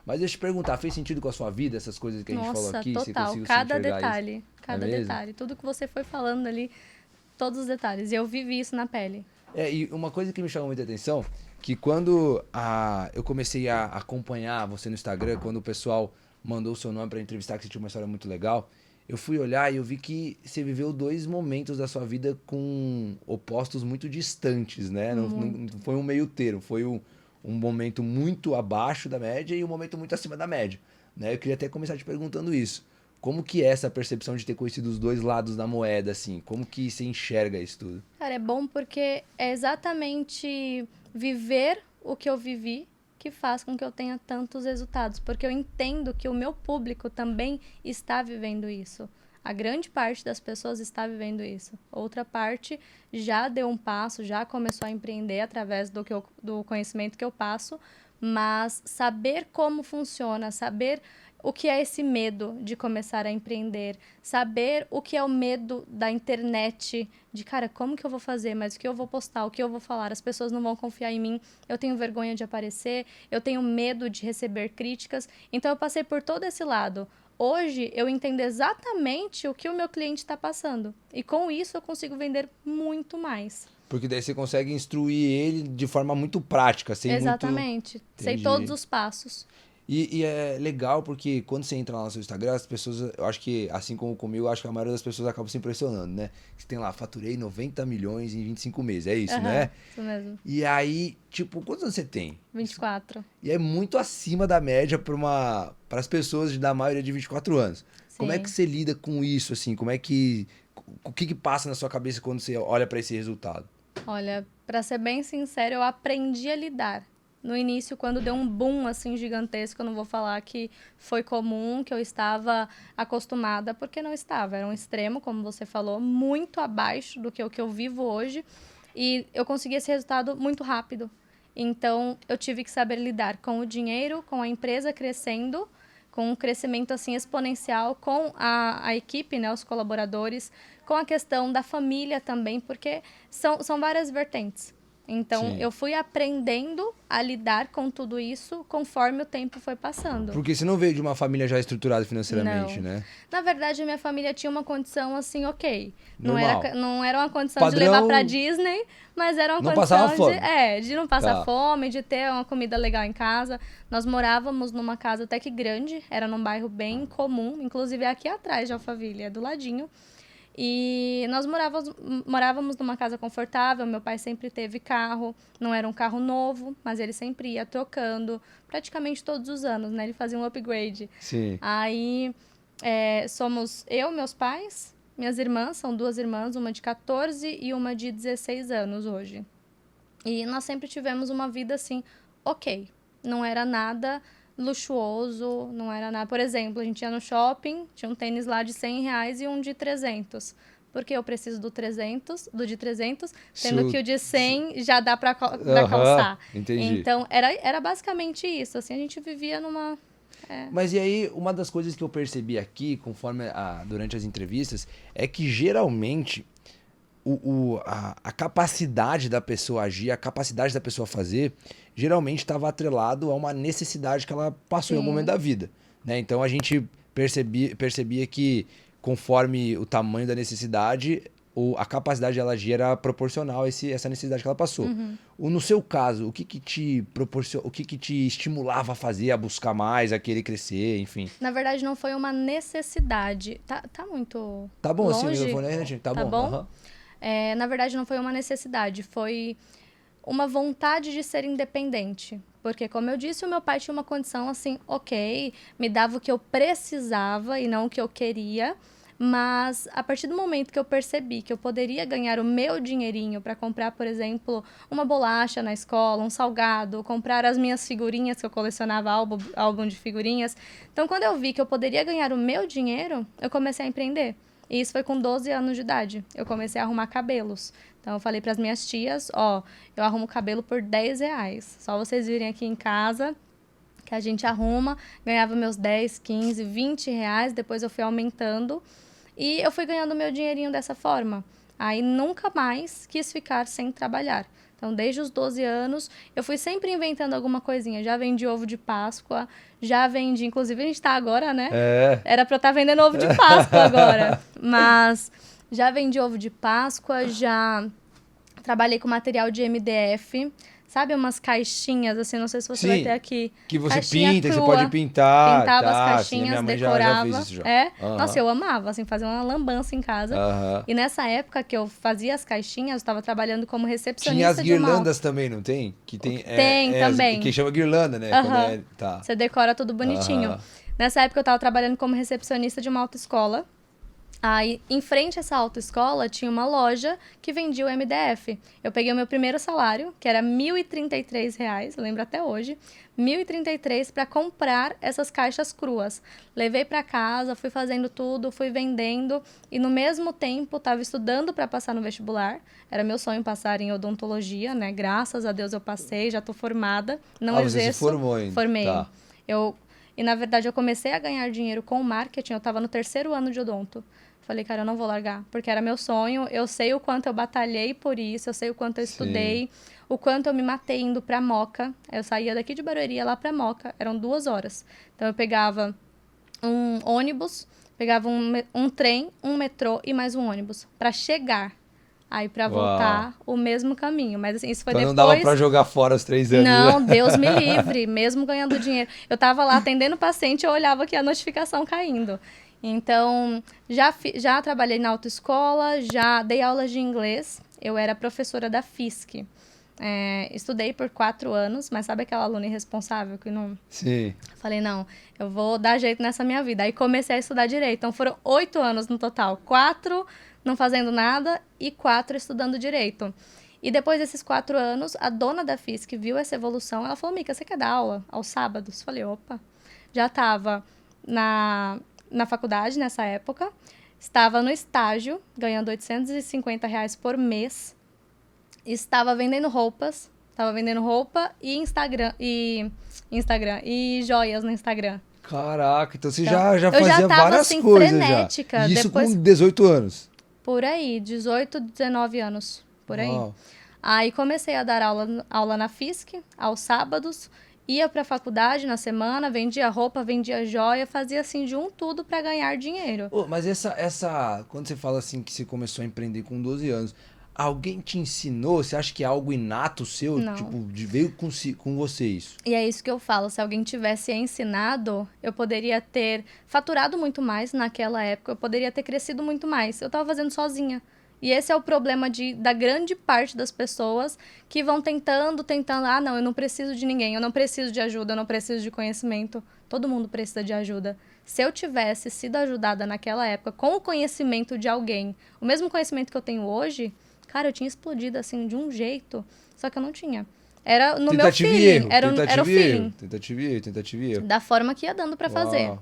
Mas deixa eu te perguntar, fez sentido com a sua vida essas coisas que a gente falou Nossa, aqui? Você total. conseguiu se Cada enxergar isso? detalhe. É Cada mesmo? detalhe. Tudo que você foi falando ali, todos os detalhes. E eu vivi isso na pele. E uma coisa que me chamou muita atenção, que quando eu comecei a acompanhar você no Instagram, quando o pessoal mandou o seu nome pra entrevistar, que você tinha uma história muito legal, eu fui olhar e eu vi que você viveu dois momentos da sua vida com opostos muito distantes, né? Não Muito. foi um meio termo, foi um momento muito abaixo da média e um momento muito acima da média, né? Eu queria até começar te perguntando isso. Como que é essa percepção de ter conhecido os dois lados da moeda, assim? Como que você enxerga isso tudo? Cara, é bom porque é exatamente viver o que eu vivi que faz com que eu tenha tantos resultados. Porque eu entendo que o meu público também está vivendo isso. A grande parte das pessoas está vivendo isso. Outra parte já deu um passo, já começou a empreender através do conhecimento que eu passo, mas saber como funciona, saber o que é esse medo de começar a empreender, saber o que é o medo da internet, de cara, como que eu vou fazer, mas o que eu vou postar, o que eu vou falar, as pessoas não vão confiar em mim, eu tenho vergonha de aparecer, eu tenho medo de receber críticas, então eu passei por todo esse lado. Hoje eu entendo exatamente o que o meu cliente está passando e com isso eu consigo vender muito mais. Porque daí você consegue instruir ele de forma muito prática, sem muito. Exatamente, sei todos Entendi. os passos. E é legal porque quando você entra lá no seu Instagram, as pessoas, eu acho que, assim como comigo, eu acho que a maioria das pessoas acabam se impressionando, né? Você tem lá, faturei 90 milhões em 25 meses, é isso, Aham, né? isso mesmo. E aí, tipo, quantos anos você tem? 24. E é muito acima da média para as pessoas da maioria de 24 anos. Como é que Sim. você lida com isso, assim? O que passa na sua cabeça quando você olha para esse resultado? Olha, pra ser bem sincero, eu aprendi a lidar. No início, quando deu um boom assim gigantesco, eu não vou falar que foi comum, que eu estava acostumada, porque não estava. Era um extremo, como você falou, muito abaixo do que o que eu vivo hoje. E eu consegui esse resultado muito rápido. Então, eu tive que saber lidar com o dinheiro, com a empresa crescendo, com um crescimento assim exponencial, com a equipe, né, os colaboradores, com a questão da família também, porque são várias vertentes. Então, Sim. eu fui aprendendo a lidar com tudo isso conforme o tempo foi passando. Porque você não veio de uma família já estruturada financeiramente, Não. né? Na verdade, minha família tinha uma condição assim, ok. Normal. Não era uma condição de levar pra Padrão, Disney, mas era uma não passava condição fome. de não passar Tá. fome, de ter uma comida legal em casa. Nós morávamos numa casa até que grande, era num bairro bem comum, inclusive é aqui atrás de Alphaville, é do ladinho. E nós morávamos numa casa confortável, meu pai sempre teve carro, não era um carro novo, mas ele sempre ia trocando, praticamente todos os anos, né? Ele fazia um upgrade. Sim. Aí somos eu, meus pais, minhas irmãs, são duas irmãs, uma de 14 e uma de 16 anos hoje. E nós sempre tivemos uma vida assim, ok. Não era nada luxuoso, não era nada... Por exemplo, a gente ia no shopping, tinha um tênis lá de R$ 100 e um de 300. Porque eu preciso do de 300, sendo que o de 100 já dá pra Aham, calçar. entendi. Então, era basicamente isso. Assim, a gente vivia numa... Mas e aí, uma das coisas que eu percebi aqui, durante as entrevistas, é que geralmente a capacidade da pessoa agir, a capacidade da pessoa fazer, geralmente estava atrelado a uma necessidade que ela passou em algum momento Sim. da vida, né? Então a gente percebia que conforme o tamanho da necessidade, a capacidade de ela agir era proporcional a essa necessidade que ela passou. No seu caso, o que que te estimulava a fazer, a buscar mais, a querer crescer, enfim? Na verdade, não foi uma necessidade. Tá muito Tá bom assim o longe? microfone, né, gente? Tá Tá bom. bom? Aham. Na verdade, não foi uma necessidade. Foi uma vontade de ser independente. Porque, como eu disse, o meu pai tinha uma condição assim, ok, me dava o que eu precisava e não o que eu queria. Mas, a partir do momento que eu percebi que eu poderia ganhar o meu dinheirinho para comprar, por exemplo, uma bolacha na escola, um salgado, comprar as minhas figurinhas, que eu colecionava álbum de figurinhas. Então, quando eu vi que eu poderia ganhar o meu dinheiro, eu comecei a empreender. E isso foi com 12 anos de idade. Eu comecei a arrumar cabelos. Então, eu falei para as minhas tias, eu arrumo cabelo por R$ 10. Só vocês virem aqui em casa que a gente arruma. Ganhava meus 10, 15, R$ 20. Depois eu fui aumentando. E eu fui ganhando meu dinheirinho dessa forma. Aí, nunca mais quis ficar sem trabalhar. Então, desde os 12 anos, eu fui sempre inventando alguma coisinha. Já vendi ovo de Páscoa, já vendi... Inclusive, a gente tá agora, né? Era pra eu estar vendendo ovo de Páscoa agora. Mas já vendi ovo de Páscoa, já trabalhei com material de MDF. Sabe umas caixinhas, assim, não sei se você vai ter aqui. Que você caixinha pinta, que crua, você pode pintar. Pintava tá, as caixinhas, minha mãe decorava. já fez isso já. Nossa, eu amava, assim, fazer uma lambança em casa. E nessa época que eu fazia as caixinhas, eu estava trabalhando como recepcionista. Tinha as guirlandas também, não tem? Que tem também. Que chama guirlanda, né? Você decora tudo bonitinho. Nessa época eu estava trabalhando como recepcionista de uma autoescola. Aí, em frente a essa autoescola, tinha uma loja que vendia o MDF. Eu peguei o meu primeiro salário, que era R$ 1.033, eu lembro até hoje, R$ 1.033 para comprar essas caixas cruas. Levei para casa, fui fazendo tudo, fui vendendo e no mesmo tempo estava estudando para passar no vestibular. Era meu sonho passar em odontologia, né? Graças a Deus eu passei, já estou formada. Não exerço. Você se formou ainda. Formei. Tá. E na verdade eu comecei a ganhar dinheiro com o marketing, eu estava no 3º ano de odonto. Falei, cara, eu não vou largar, porque era meu sonho. Eu sei o quanto eu batalhei por isso, eu sei o quanto eu estudei, o quanto eu me matei indo pra Moca. Eu saía daqui de Barueri, ia lá pra Moca, eram 2 horas. Então eu pegava um ônibus, pegava um trem, um metrô e mais um ônibus pra chegar. Aí pra voltar o mesmo caminho. Mas assim, isso foi então depois... não dava pra jogar fora os 3 anos. Não, Deus me livre, mesmo ganhando dinheiro. Eu tava lá atendendo o paciente, eu olhava aqui a notificação caindo. Então, já trabalhei na autoescola, já dei aulas de inglês. Eu era professora da FISC. Estudei por 4 anos, mas sabe aquela aluna irresponsável que não... Sim. Falei, não, eu vou dar jeito nessa minha vida. Aí comecei a estudar direito. Então, foram 8 anos no total. 4 não fazendo nada e 4 estudando direito. E depois desses 4 anos, a dona da FISC viu essa evolução. Ela falou, Mica, você quer dar aula aos sábados? Falei, opa. Já estava na faculdade nessa época, estava no estágio, ganhando R$850 por mês, estava vendendo roupa e Instagram e joias no Instagram. Caraca, então você já fazia já tava, várias assim, coisas frenética. já. Isso depois... com 18 anos? Por aí, 18, 19 anos, por aí. Uau. Aí comecei a dar aula na FISC, aos sábados, ia pra faculdade na semana, vendia roupa, vendia joia, fazia assim de tudo pra ganhar dinheiro. Mas quando você fala assim que você começou a empreender com 12 anos, alguém te ensinou? Você acha que é algo inato seu? Não. Tipo, veio com você isso? E é isso que eu falo, se alguém tivesse ensinado, eu poderia ter faturado muito mais naquela época, eu poderia ter crescido muito mais. Eu tava fazendo sozinha. E esse é o problema da grande parte das pessoas que vão tentando, não, eu não preciso de ninguém, eu não preciso de ajuda, eu não preciso de conhecimento. Todo mundo precisa de ajuda. Se eu tivesse sido ajudada naquela época com o conhecimento de alguém, o mesmo conhecimento que eu tenho hoje, cara, eu tinha explodido assim de um jeito, só que eu não tinha. Era no meu feeling, era o feeling. Tentativa e erro. Da forma que ia dando pra fazer.